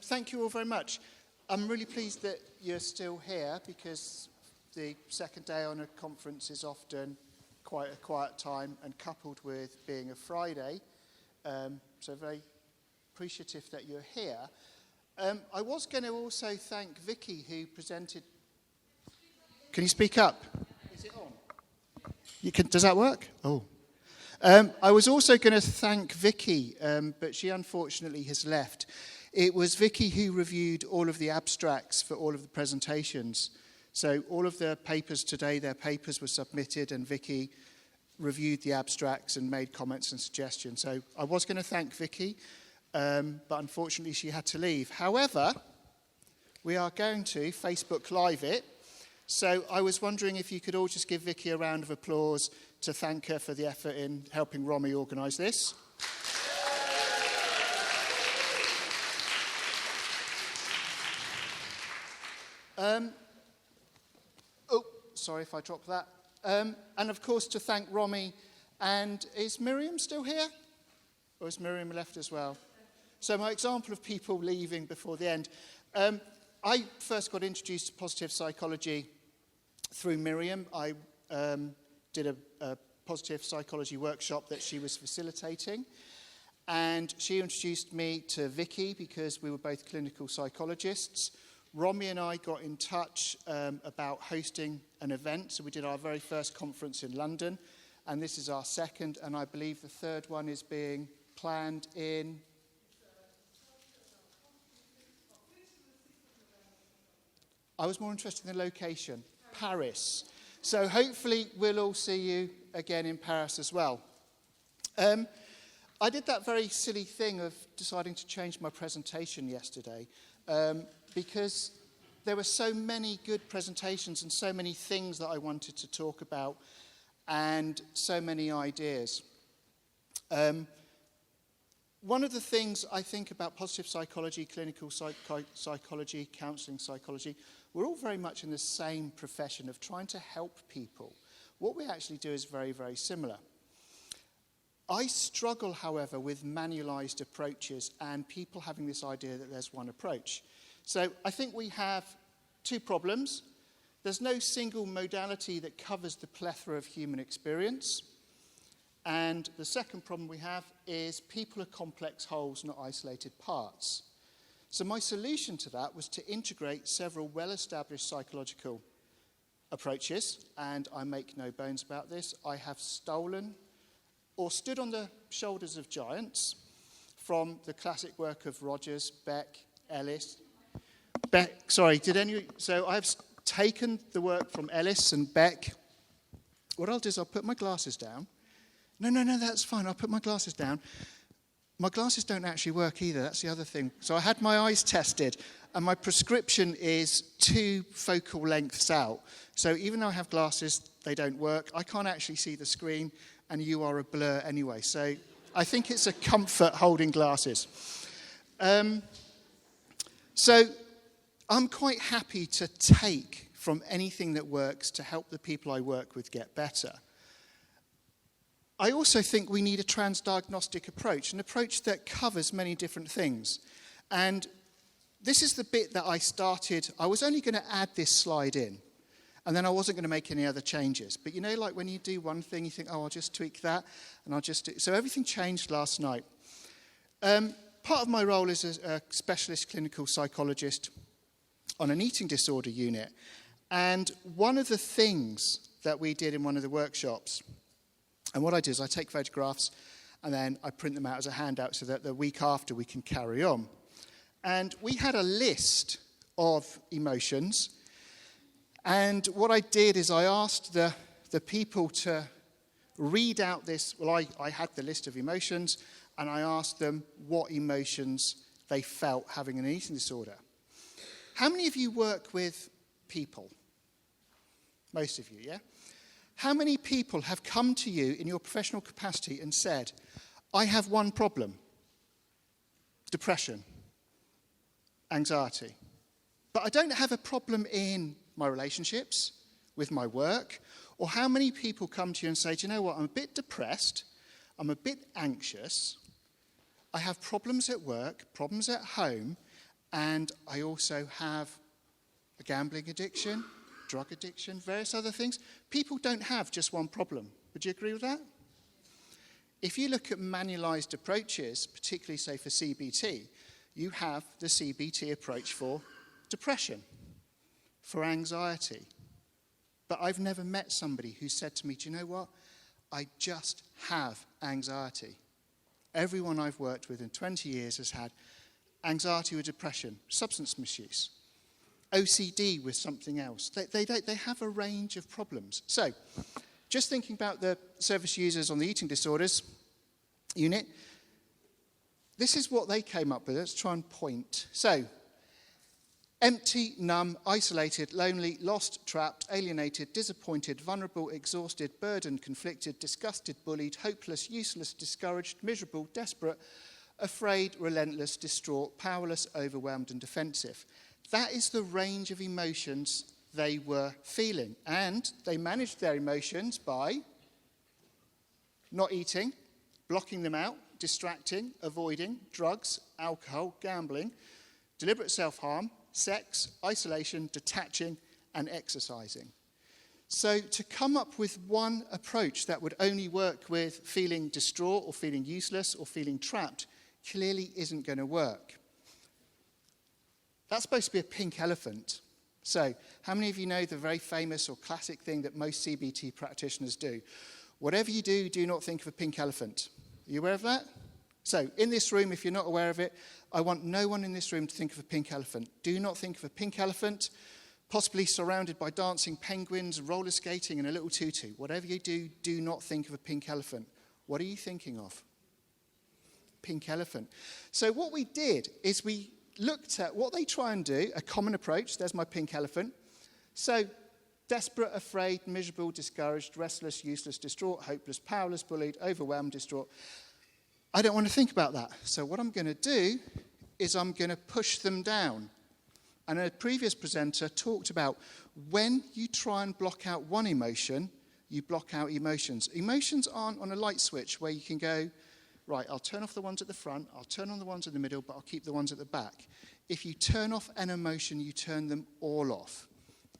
Thank you all very much. I'm really pleased that you're still here because the second day on a conference is often quite a quiet time and coupled with being a Friday. So very appreciative that you're here. I was going to also thank Vicky who presented... Can you speak up? Is it on? Does that work? Oh. I was also going to thank Vicky, but she unfortunately has left. It was Vicky who reviewed all of the abstracts for all of the presentations. So all of the papers today, their papers were submitted and Vicky reviewed the abstracts and made comments and suggestions. So I was going to thank Vicky, but unfortunately she had to leave. However, we are going to Facebook Live it. So I was wondering if you could all just give Vicky a round of applause to thank her for the effort in helping Romy organise this. Sorry if I dropped that. And of course to thank Romy. And is Miriam still here? Or has Miriam left as well? So my example of people leaving before the end. I first got introduced to positive psychology through Miriam. I did a positive psychology workshop that she was facilitating. And she introduced me to Vicky because we were both clinical psychologists. Romy and I got in touch about hosting an event. So we did our very first conference in London. And this is our second. And I believe the third one is being planned in... I was more interested in the location. Paris. So hopefully we'll all see you again in Paris as well. I did that very silly thing of deciding to change my presentation yesterday. Because there were so many good presentations and so many things that I wanted to talk about and so many ideas. One of the things I think about positive psychology, clinical psychology, counselling psychology, we're all very much in the same profession of trying to help people. What we actually do is very, very similar. I struggle, however, with manualised approaches and people having this idea that there's one approach. So I think we have two problems. There's no single modality that covers the plethora of human experience. And the second problem we have is people are complex wholes, not isolated parts. So my solution to that was to integrate several well-established psychological approaches, and I make no bones about this. I have stolen or stood on the shoulders of giants from the classic work of Rogers, Beck, Ellis. So I've taken the work from Ellis and Beck. What I'll do is I'll put my glasses down. No, that's fine. I'll put my glasses down. My glasses don't actually work either. That's the other thing. So I had my eyes tested, and my prescription is 2 focal lengths out. So even though I have glasses, they don't work. I can't actually see the screen, and you are a blur anyway. So I think it's a comfort holding glasses. So I'm quite happy to take from anything that works to help the people I work with get better. I also think we need a transdiagnostic approach, an approach that covers many different things. And this is the bit that I started. I was only going to add this slide in, and then I wasn't going to make any other changes. But you know, like when you do one thing, you think, oh, I'll just tweak that, and I'll just do... So everything changed last night. Part of my role is a specialist clinical psychologist on an eating disorder unit. And one of the things that we did in one of the workshops... And what I do is I take photographs and then I print them out as a handout so that the week after we can carry on. And we had a list of emotions. And what I did is I asked the people to read out this. Well, I had the list of emotions and I asked them what emotions they felt having an eating disorder. How many of you work with people? Most of you, yeah? How many people have come to you in your professional capacity and said, I have one problem, depression, anxiety, but I don't have a problem in my relationships, with my work? Or how many people come to you and say, do you know what, I'm a bit depressed, I'm a bit anxious, I have problems at work, problems at home, and I also have a gambling addiction, drug addiction, various other things. People don't have just one problem. Would you agree with that? If you look at manualized approaches, particularly, say, for CBT, you have the CBT approach for depression, for anxiety. But I've never met somebody who said to me, do you know what? I just have anxiety. Everyone I've worked with in 20 years has had anxiety or depression, substance misuse, OCD with something else. They have a range of problems. So, just thinking about the service users on the eating disorders unit, this is what they came up with. Let's try and point. So, empty, numb, isolated, lonely, lost, trapped, alienated, disappointed, vulnerable, exhausted, burdened, conflicted, disgusted, bullied, hopeless, useless, discouraged, miserable, desperate, afraid, relentless, distraught, powerless, overwhelmed, and defensive. That is the range of emotions they were feeling. And they managed their emotions by not eating, blocking them out, distracting, avoiding, drugs, alcohol, gambling, deliberate self-harm, sex, isolation, detaching, and exercising. So to come up with one approach that would only work with feeling distraught or feeling useless or feeling trapped clearly isn't going to work. That's supposed to be a pink elephant. So how many of you know the very famous or classic thing that most CBT practitioners do? Whatever you do, do not think of a pink elephant. Are you aware of that? So in this room, if you're not aware of it, I want no one in this room to think of a pink elephant. Do not think of a pink elephant, possibly surrounded by dancing penguins, roller skating, and a little tutu. Whatever you do, do not think of a pink elephant. What are you thinking of? Pink elephant. So what we did is we looked at what they try and do, a common approach. There's my pink elephant. So desperate, afraid, miserable, discouraged, restless, useless, distraught, hopeless, powerless, bullied, overwhelmed, distraught. I don't want to think about that. So what I'm going to do is I'm going to push them down. And a previous presenter talked about when you try and block out one emotion, you block out emotions. Emotions aren't on a light switch where you can go, right, I'll turn off the ones at the front, I'll turn on the ones in the middle, but I'll keep the ones at the back. If you turn off an emotion, you turn them all off.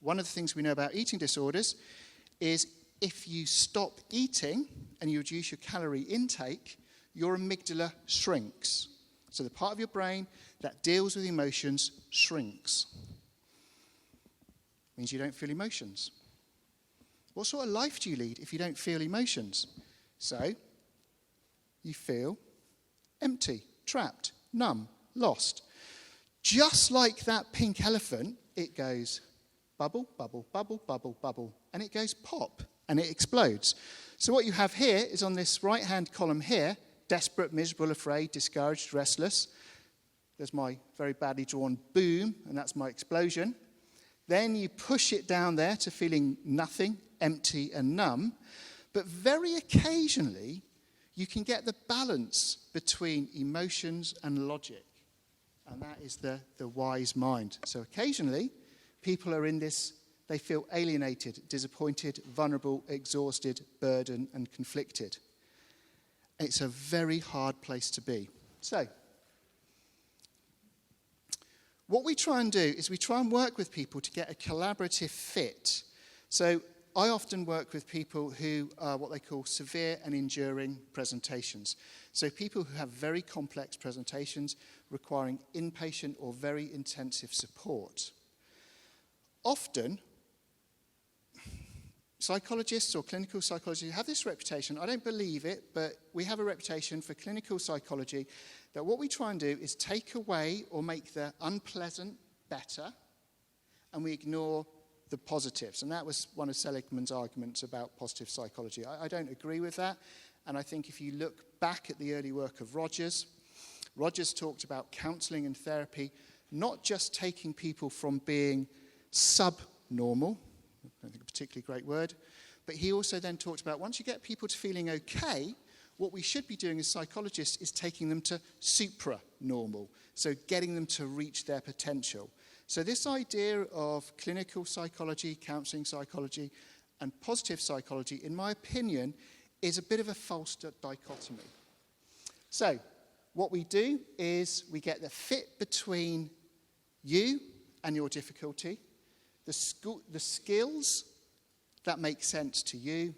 One of the things we know about eating disorders is if you stop eating and you reduce your calorie intake, your amygdala shrinks. So the part of your brain that deals with emotions shrinks. Means you don't feel emotions. What sort of life do you lead if you don't feel emotions? So you feel empty, trapped, numb, lost. Just like that pink elephant, it goes bubble, bubble, bubble, bubble, bubble, and it goes pop, and it explodes. So what you have here is on this right-hand column here, desperate, miserable, afraid, discouraged, restless. There's my very badly drawn boom, and that's my explosion. Then you push it down there to feeling nothing, empty, and numb. But very occasionally, you can get the balance between emotions and logic. And that is the wise mind. So occasionally, people are in this, they feel alienated, disappointed, vulnerable, exhausted, burdened, and conflicted. It's a very hard place to be. So, what we try and do is we try and work with people to get a collaborative fit. So, I often work with people who are what they call severe and enduring presentations. So, people who have very complex presentations requiring inpatient or very intensive support. Often, psychologists or clinical psychologists have this reputation. I don't believe it, but we have a reputation for clinical psychology that what we try and do is take away or make the unpleasant better, and we ignore the positives. And that was one of Seligman's arguments about positive psychology. I don't agree with that, and I think if you look back at the early work of Rogers talked about counselling and therapy, not just taking people from being subnormal, I don't think a particularly great word, but he also then talked about once you get people to feeling okay, what we should be doing as psychologists is taking them to supra-normal, so getting them to reach their potential. So this idea of clinical psychology, counselling psychology, and positive psychology, in my opinion, is a bit of a false dichotomy. So what we do is we get the fit between you and your difficulty, the skills that make sense to you,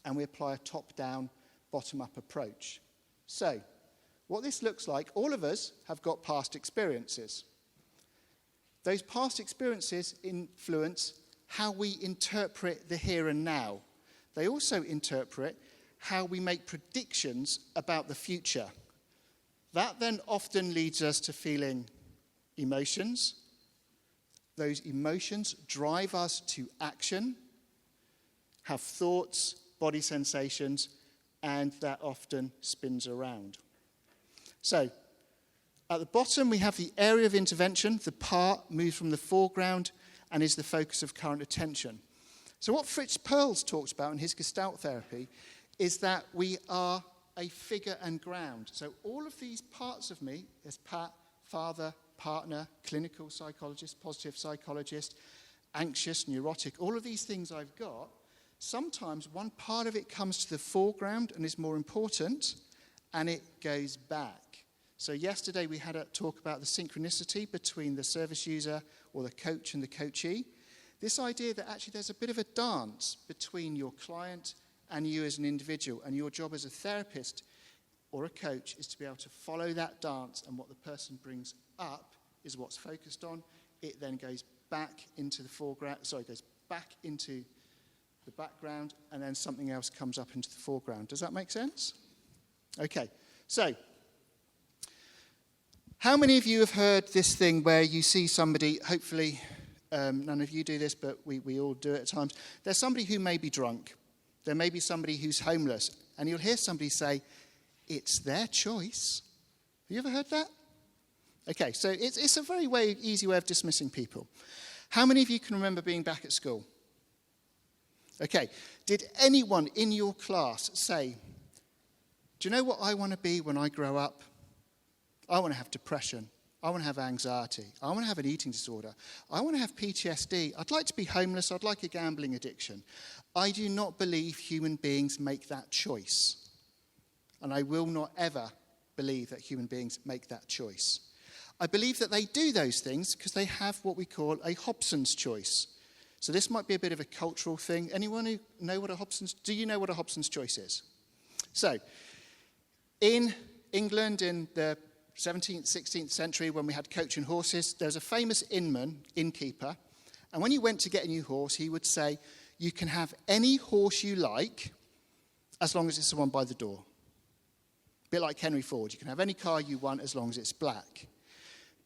and we apply a top-down, bottom-up approach. So, what this looks like, all of us have got past experiences. Those past experiences influence how we interpret the here and now. They also interpret how we make predictions about the future. That then often leads us to feeling emotions. Those emotions drive us to action, have thoughts, body sensations, and that often spins around. So, at the bottom we have the area of intervention. The part moves from the foreground and is the focus of current attention. So what Fritz Perls talks about in his Gestalt therapy is that we are a figure and ground. So all of these parts of me, as Pat, father, partner, clinical psychologist, positive psychologist, anxious, neurotic, all of these things I've got, sometimes one part of it comes to the foreground and is more important, and it goes back. So yesterday we had a talk about the synchronicity between the service user or the coach and the coachee. This idea that actually there's a bit of a dance between your client and you as an individual, and your job as a therapist or a coach is to be able to follow that dance, and what the person brings up is what's focused on. It then goes back into the goes back into the background, and then something else comes up into the foreground. Does that make sense? Okay, so how many of you have heard this thing where you see somebody, hopefully none of you do this, but we all do it at times. There's somebody who may be drunk. There may be somebody who's homeless. And you'll hear somebody say, it's their choice. Have you ever heard that? Okay, so it's a very easy way of dismissing people. How many of you can remember being back at school? Okay, did anyone in your class say, do you know what I want to be when I grow up? I want to have depression. I want to have anxiety. I want to have an eating disorder. I want to have PTSD. I'd like to be homeless. I'd like a gambling addiction. I do not believe human beings make that choice. And I will not ever believe that human beings make that choice. I believe that they do those things because they have what we call a Hobson's choice. So this might be a bit of a cultural thing. Anyone who know what do you know what a Hobson's choice is? So, in England in the 17th, 16th century, when we had coach and horses, there was a famous innkeeper, and when you went to get a new horse, he would say, you can have any horse you like, as long as it's the one by the door. A bit like Henry Ford, you can have any car you want as long as it's black.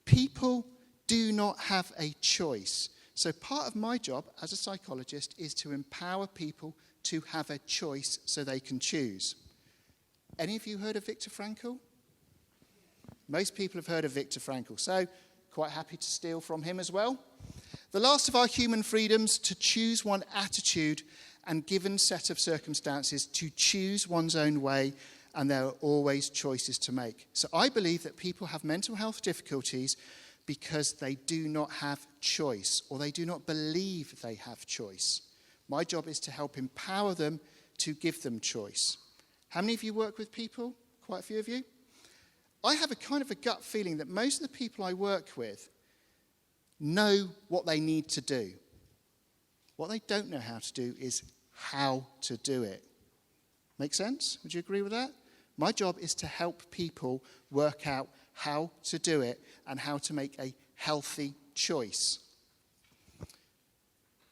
People do not have a choice. So part of my job as a psychologist is to empower people to have a choice so they can choose. Any of you heard of Viktor Frankl? Most people have heard of Viktor Frankl, so quite happy to steal from him as well. The last of our human freedoms, to choose one attitude and given set of circumstances, to choose one's own way, and there are always choices to make. So I believe that people have mental health difficulties because they do not have choice, or they do not believe they have choice. My job is to help empower them to give them choice. How many of you work with people? Quite a few of you. I have a kind of a gut feeling that most of the people I work with know what they need to do. What they don't know how to do is how to do it. Make sense? Would you agree with that? My job is to help people work out how to do it and how to make a healthy choice.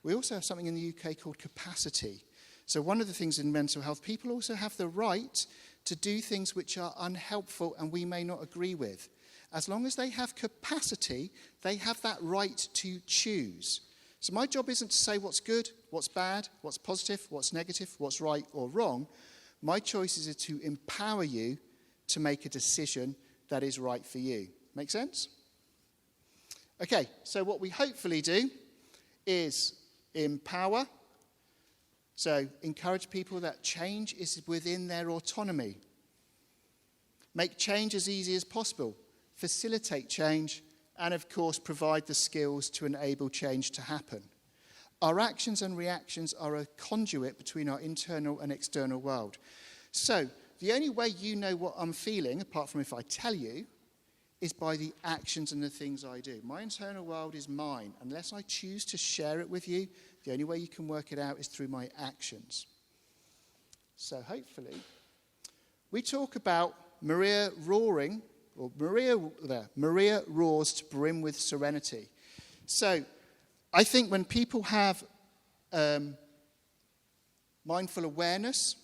We also have something in the UK called capacity. So one of the things in mental health, people also have the right to do things which are unhelpful and we may not agree with. As long as they have capacity, they have that right to choose. So my job isn't to say what's good, what's bad, what's positive, what's negative, what's right or wrong. My choice is to empower you to make a decision that is right for you. Make sense? Okay, so what we hopefully do is empower. So encourage people that change is within their autonomy. Make change as easy as possible. Facilitate change, and of course provide the skills to enable change to happen. Our actions and reactions are a conduit between our internal and external world. So the only way you know what I'm feeling, apart from if I tell you, is by the actions and the things I do. My internal world is mine. Unless I choose to share it with you, the only way you can work it out is through my actions. So hopefully, we talk about Maria roars to brim with serenity. So I think when people have mindful awareness,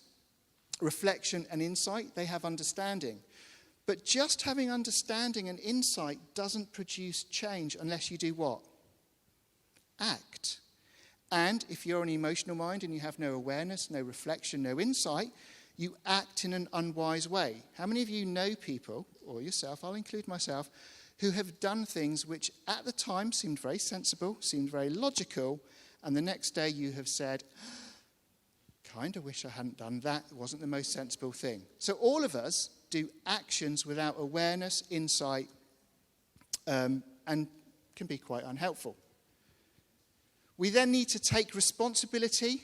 reflection and insight, they have understanding. But just having understanding and insight doesn't produce change unless you do what? Act. And if you're an emotional mind and you have no awareness, no reflection, no insight, you act in an unwise way. How many of you know people, or yourself, I'll include myself, who have done things which at the time seemed very sensible, seemed very logical, and the next day you have said, kind of wish I hadn't done that. It wasn't the most sensible thing. So all of us do actions without awareness, insight, and can be quite unhelpful. We then need to take responsibility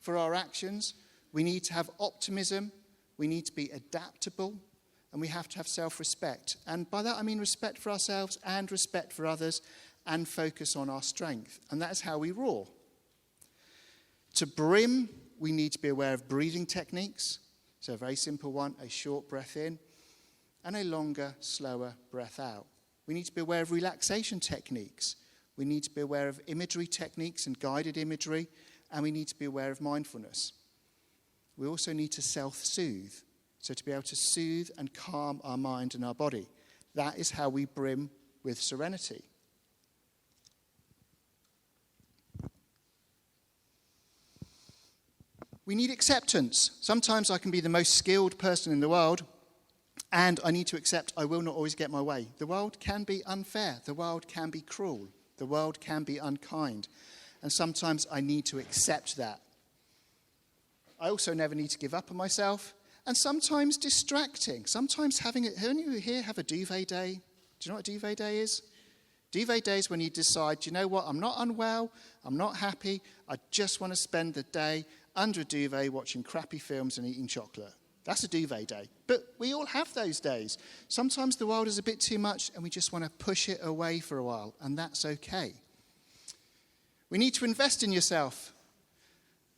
for our actions. We need to have optimism. We need to be adaptable. And we have to have self-respect. And by that I mean respect for ourselves and respect for others and focus on our strength. And that is how we roar. To brim, we need to be aware of breathing techniques. So a very simple one, a short breath in and a longer, slower breath out. We need to be aware of relaxation techniques. We need to be aware of imagery techniques and guided imagery, and we need to be aware of mindfulness. We also need to self-soothe, so to be able to soothe and calm our mind and our body. That is how we brim with serenity. We need acceptance. Sometimes I can be the most skilled person in the world, and I need to accept I will not always get my way. The world can be unfair. The world can be cruel. The world can be unkind. And sometimes I need to accept that. I also never need to give up on myself. And sometimes distracting. Sometimes who here have a duvet day? Do you know what a duvet day is? Duvet day is when you decide, you know what, I'm not unwell, I'm not happy, I just want to spend the day under a duvet watching crappy films and eating chocolate. That's a duvet day. But we all have those days. Sometimes the world is a bit too much and we just want to push it away for a while, and that's okay. We need to invest in yourself.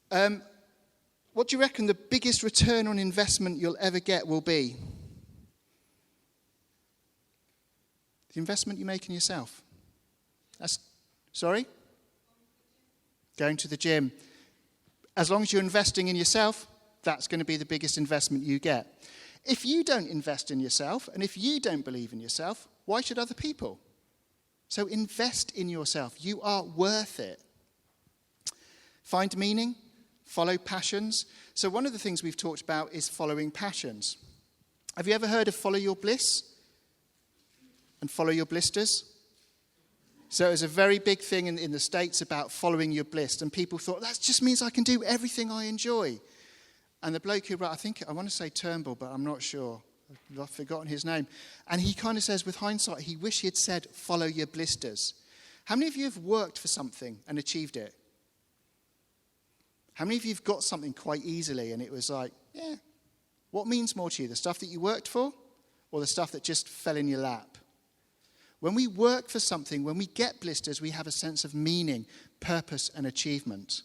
What do you reckon the biggest return on investment you'll ever get will be? The investment you make in yourself. Sorry? Going to the gym. As long as you're investing in yourself, that's going to be the biggest investment you get. If you don't invest in yourself, and if you don't believe in yourself, why should other people? So invest in yourself. You are worth it. Find meaning. Follow passions. So one of the things we've talked about is following passions. Have you ever heard of follow your bliss and follow your blisters? So it was a very big thing in the States about following your bliss. And people thought, that just means I can do everything I enjoy. And the bloke who wrote, I want to say Turnbull, but I'm not sure. I've forgotten his name. And he kind of says, with hindsight, he wished he had said, follow your blisters. How many of you have worked for something and achieved it? How many of you have got something quite easily and it was like, yeah, what means more to you? The stuff that you worked for or the stuff that just fell in your lap? When we work for something, when we get blisters, we have a sense of meaning, purpose, and achievement.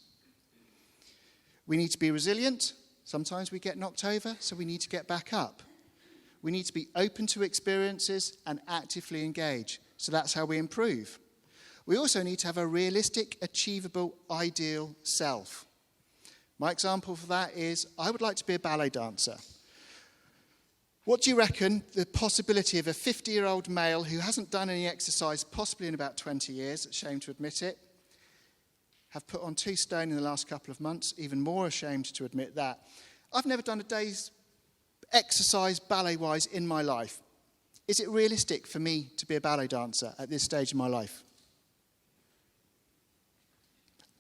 We need to be resilient. Sometimes we get knocked over, so we need to get back up. We need to be open to experiences and actively engage. So that's how we improve. We also need to have a realistic, achievable, ideal self. My example for that is, I would like to be a ballet dancer. What do you reckon the possibility of a 50-year-old male who hasn't done any exercise possibly in about 20 years, ashamed to admit it, have put on 2 stone in the last couple of months, even more ashamed to admit that. I've never done a day's exercise ballet-wise in my life. Is it realistic for me to be a ballet dancer at this stage in my life?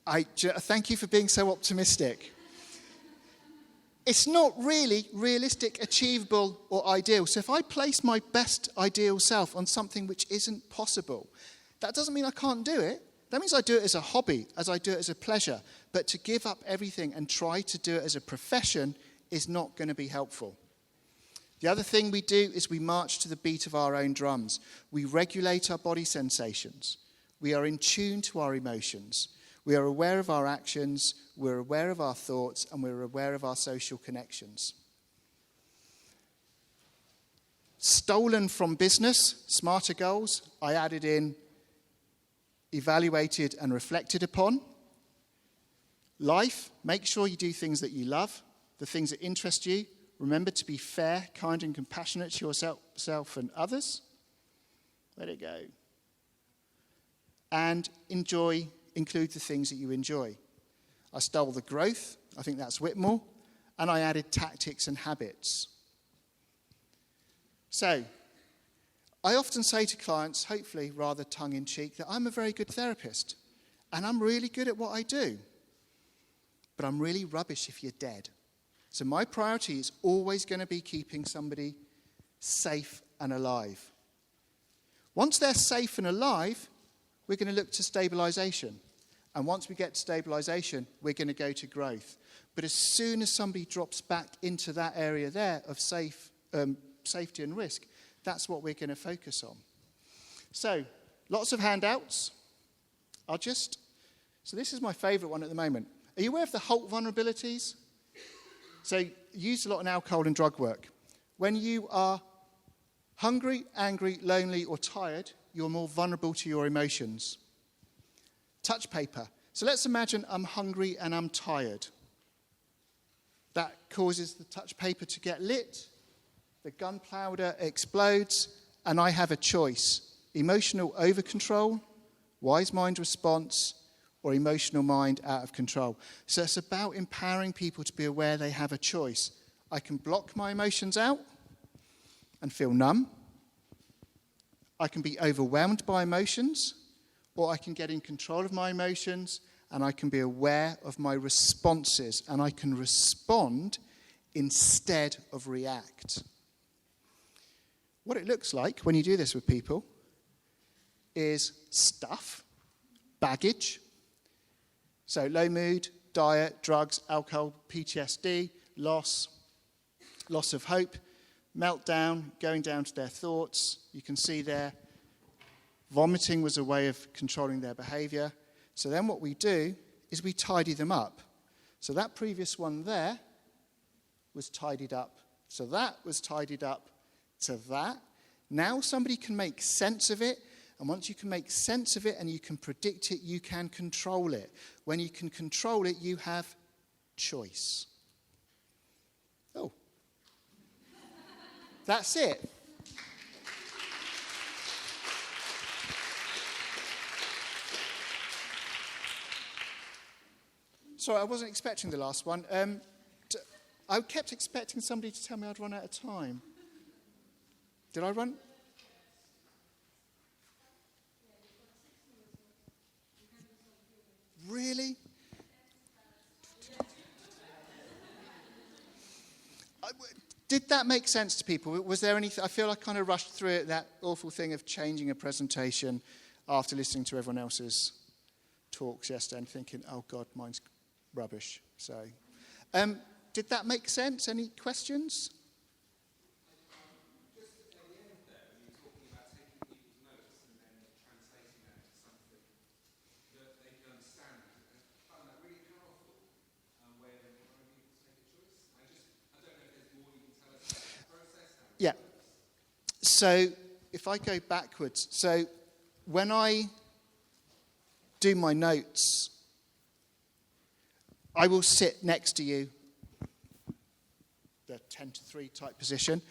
Thank you for being so optimistic. It's not really realistic, achievable, or ideal. So if I place my best ideal self on something which isn't possible, that doesn't mean I can't do it. That means I do it as a hobby, as I do it as a pleasure. But to give up everything and try to do it as a profession is not going to be helpful. The other thing we do is we march to the beat of our own drums. We regulate our body sensations. We are in tune to our emotions. We are aware of our actions, we're aware of our thoughts, and we're aware of our social connections. Stolen from business, smarter goals, I added in evaluated and reflected upon. Life, make sure you do things that you love, the things that interest you. Remember to be fair, kind, and compassionate to yourself and others. Let it go. And include the things that you enjoy. I stole the growth, I think that's Whitmore, and I added tactics and habits. So, I often say to clients, hopefully rather tongue-in-cheek, that I'm a very good therapist, and I'm really good at what I do. But I'm really rubbish if you're dead. So my priority is always going to be keeping somebody safe and alive. Once they're safe and alive, we're going to look to stabilisation. And once we get to stabilisation, we're going to go to growth. But as soon as somebody drops back into that area there of safety and risk, that's what we're going to focus on. So, lots of handouts. So this is my favourite one at the moment. Are you aware of the Holt vulnerabilities? So, used a lot in alcohol and drug work. When you are hungry, angry, lonely, or tired, you're more vulnerable to your emotions. Touch paper. So let's imagine I'm hungry and I'm tired. That causes the touch paper to get lit, the gunpowder explodes, and I have a choice. Emotional over-control, wise mind response, or emotional mind out of control. So it's about empowering people to be aware they have a choice. I can block my emotions out and feel numb. I can be overwhelmed by emotions, or I can get in control of my emotions and I can be aware of my responses and I can respond instead of react. What it looks like when you do this with people is stuff, baggage. So low mood, diet, drugs, alcohol, PTSD, loss of hope, meltdown, going down to their thoughts. You can see there, vomiting was a way of controlling their behavior. So then what we do is we tidy them up. So that previous one there was tidied up. So that was tidied up to that. Now somebody can make sense of it. And once you can make sense of it and you can predict it, you can control it. When you can control it, you have choice. Oh. That's it. Sorry, I wasn't expecting the last one. I kept expecting somebody to tell me I'd run out of time. Did I run? Really? Did that make sense to people? Was there anything? I feel I kind of rushed through it, that awful thing of changing a presentation after listening to everyone else's talks yesterday and thinking, oh God, mine's rubbish. So, did that make sense? Any questions? Just at the end there, when you're talking about taking people's notes and then translating that into something that they can understand, I found that really powerful way of empowering people to take a choice. I don't know if there's more you can tell us about the process. Yeah. So, if I go backwards, so when I do my notes, I will sit next to you, the 10 to 3 type position,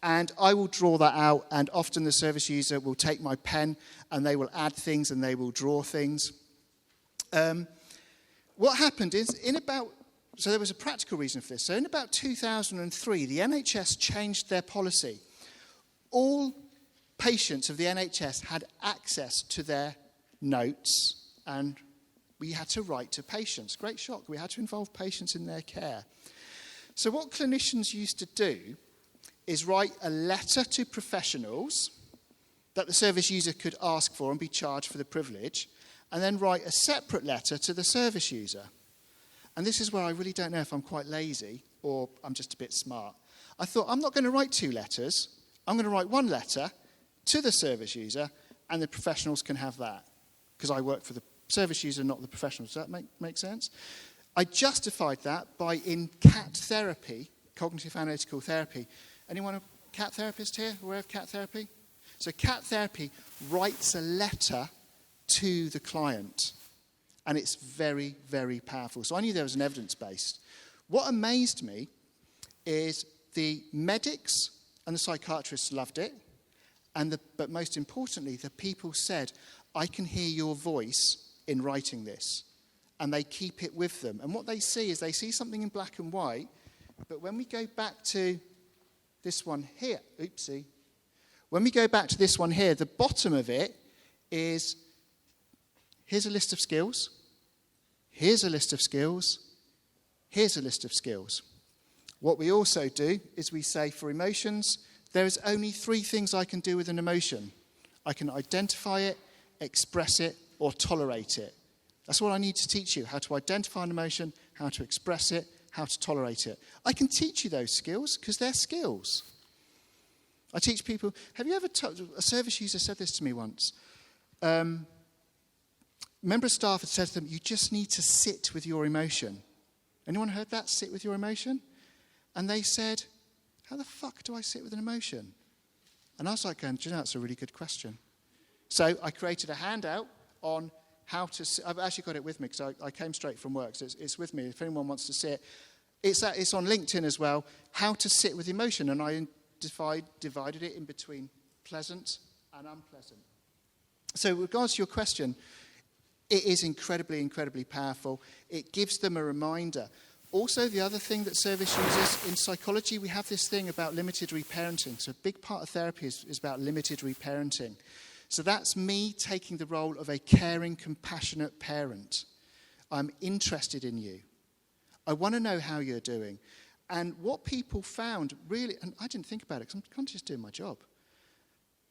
and I will draw that out, and often the service user will take my pen and they will add things and they will draw things. What happened is, so there was a practical reason for this. So in about 2003, the NHS changed their policy. All patients of the NHS had access to their notes, and we had to write to patients. Great shock. We had to involve patients in their care. So what clinicians used to do is write a letter to professionals that the service user could ask for and be charged for the privilege, and then write a separate letter to the service user. And this is where I really don't know if I'm quite lazy or I'm just a bit smart. I thought, I'm not going to write 2 letters. I'm going to write 1 letter to the service user, and the professionals can have that. Because I work for the service user, not the professionals. Does that make sense? I justified that by, in CAT therapy, cognitive analytical therapy. Anyone a CAT therapist here? Aware of CAT therapy? So CAT therapy writes a letter to the client. And it's very, very powerful. So I knew there was an evidence-based. What amazed me is the medics and the psychiatrists loved it. But most importantly, the people said, I can hear your voice in writing this. And they keep it with them. And what they see is they see something in black and white. But when we go back to this one here, oopsie. When we go back to this one here, the bottom of it is, here's a list of skills. Here's a list of skills. Here's a list of skills. What we also do is we say for emotions, there is only 3 things I can do with an emotion. I can identify it, express it, or tolerate it. That's what I need to teach you, how to identify an emotion, how to express it, how to tolerate it. I can teach you those skills because they're skills. I teach people, have you ever, a service user said this to me once. A member of staff had said to them, you just need to sit with your emotion. Anyone heard that, sit with your emotion? And they said, how the fuck do I sit with an emotion? And I was like going, do you know, that's a really good question. So I created a handout on how to, I've actually got it with me because I came straight from work, so it's with me if anyone wants to see it. It's on LinkedIn as well, how to sit with emotion, and I divided it in between pleasant and unpleasant. So with regards to your question, it is incredibly, incredibly powerful. It gives them a reminder. Also, the other thing that service users, in psychology, we have this thing about limited reparenting. So a big part of therapy is about limited reparenting. So that's me taking the role of a caring, compassionate parent. I'm interested in you. I want to know how you're doing. And what people found really, and I didn't think about it because I'm kind of just doing my job.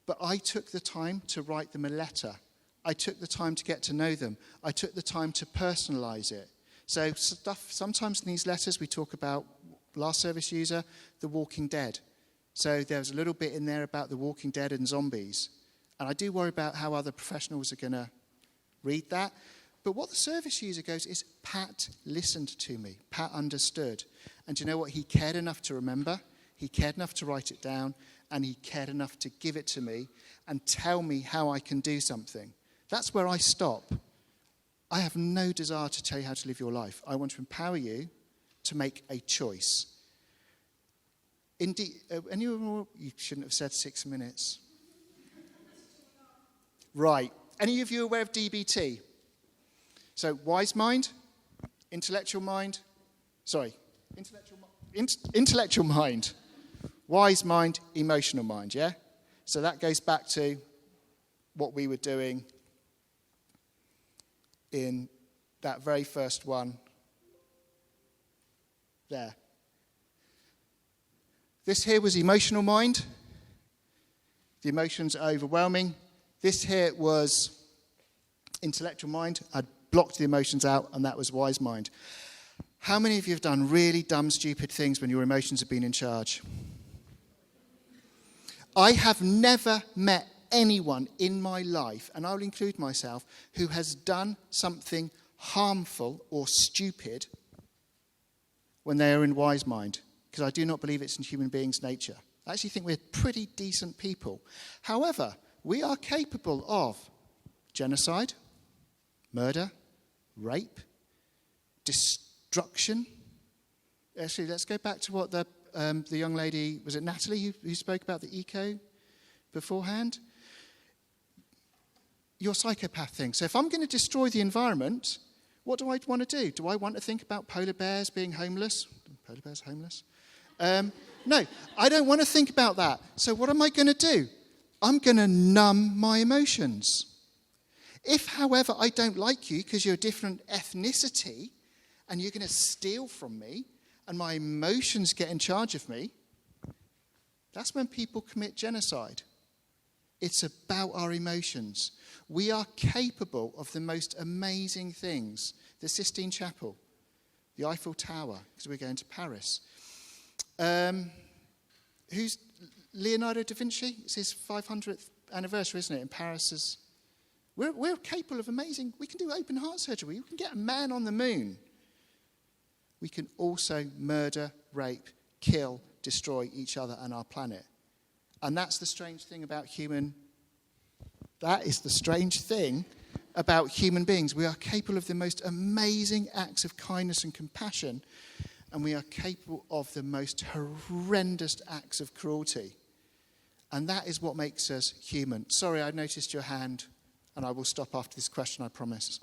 But I took the time to write them a letter. I took the time to get to know them. I took the time to personalize it. So sometimes in these letters we talk about, last service user, The Walking Dead. So there's a little bit in there about The Walking Dead and zombies. And I do worry about how other professionals are going to read that. But what the service user goes is, Pat listened to me. Pat understood. And do you know what? He cared enough to remember. He cared enough to write it down. And he cared enough to give it to me and tell me how I can do something. That's where I stop. I have no desire to tell you how to live your life. I want to empower you to make a choice. Indeed, you shouldn't have said 6 minutes. Right. Any of you aware of DBT? So, wise mind, intellectual mind, wise mind, emotional mind, yeah? So that goes back to what we were doing in that very first one there. This here was emotional mind. The emotions are overwhelming. This here was intellectual mind. I'd blocked the emotions out, and that was wise mind. How many of you have done really dumb, stupid things when your emotions have been in charge? I have never met anyone in my life, and I'll include myself, who has done something harmful or stupid when they are in wise mind, because I do not believe it's in human beings' nature. I actually think we're pretty decent people. However, we are capable of genocide, murder, rape, destruction. Actually, let's go back to what the young lady, was it Natalie, who spoke about the eco beforehand? Your psychopath thing. So if I'm going to destroy the environment, what do I want to do? Do I want to think about polar bears being homeless? Polar bears homeless? No, I don't want to think about that. So what am I going to do? I'm going to numb my emotions. If, however, I don't like you because you're a different ethnicity and you're going to steal from me and my emotions get in charge of me, that's when people commit genocide. It's about our emotions. We are capable of the most amazing things. The Sistine Chapel, the Eiffel Tower, because we're going to Paris. who's Leonardo da Vinci? It's his 500th anniversary, isn't it, in Paris? We're capable of amazing, we can do open heart surgery. We can get a man on the moon. We can also murder, rape, kill, destroy each other and our planet. And that's the strange thing about that is the strange thing about human beings. We are capable of the most amazing acts of kindness and compassion, and we are capable of the most horrendous acts of cruelty. And that is what makes us human. Sorry, I noticed your hand, and I will stop after this question, I promise.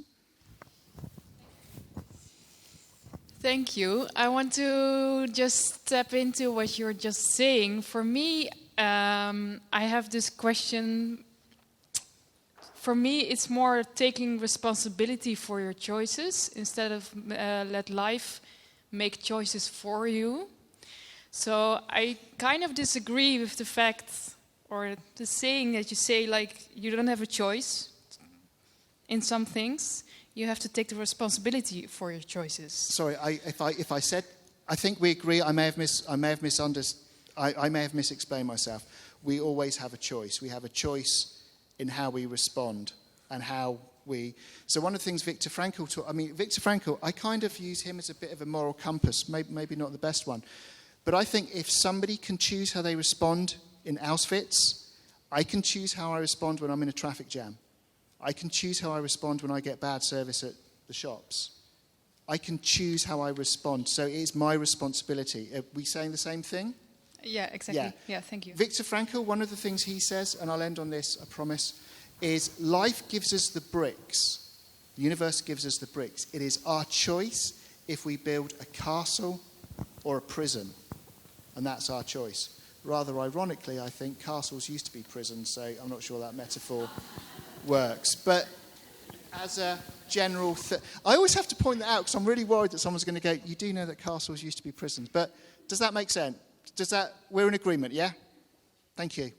Thank you. I want to just step into what you're just saying. For me, I have this question. For me, it's more taking responsibility for your choices instead of let life make choices for you. So I kind of disagree with the fact or the saying that you say, like, you don't have a choice in some things. You have to take the responsibility for your choices. Sorry, if I said, I think we agree. I may have misunderstood. I may have misexplained myself. We always have a choice. We have a choice in how we respond and how we. So one of the things Viktor Frankl taught. Viktor Frankl. I kind of use him as a bit of a moral compass. Maybe not the best one, but I think if somebody can choose how they respond in Auschwitz, I can choose how I respond when I'm in a traffic jam. I can choose how I respond when I get bad service at the shops. I can choose how I respond. So it is my responsibility. Are we saying the same thing? Yeah, exactly. Yeah, thank you. Viktor Frankl, one of the things he says, and I'll end on this, I promise, is life gives us the bricks. The universe gives us the bricks. It is our choice if we build a castle or a prison. And that's our choice. Rather ironically, I think castles used to be prisons, so I'm not sure that metaphor works. But as a general I always have to point that out because I'm really worried that someone's going to go, you do know that castles used to be prisons. But does that make sense? We're in agreement, yeah? Thank you.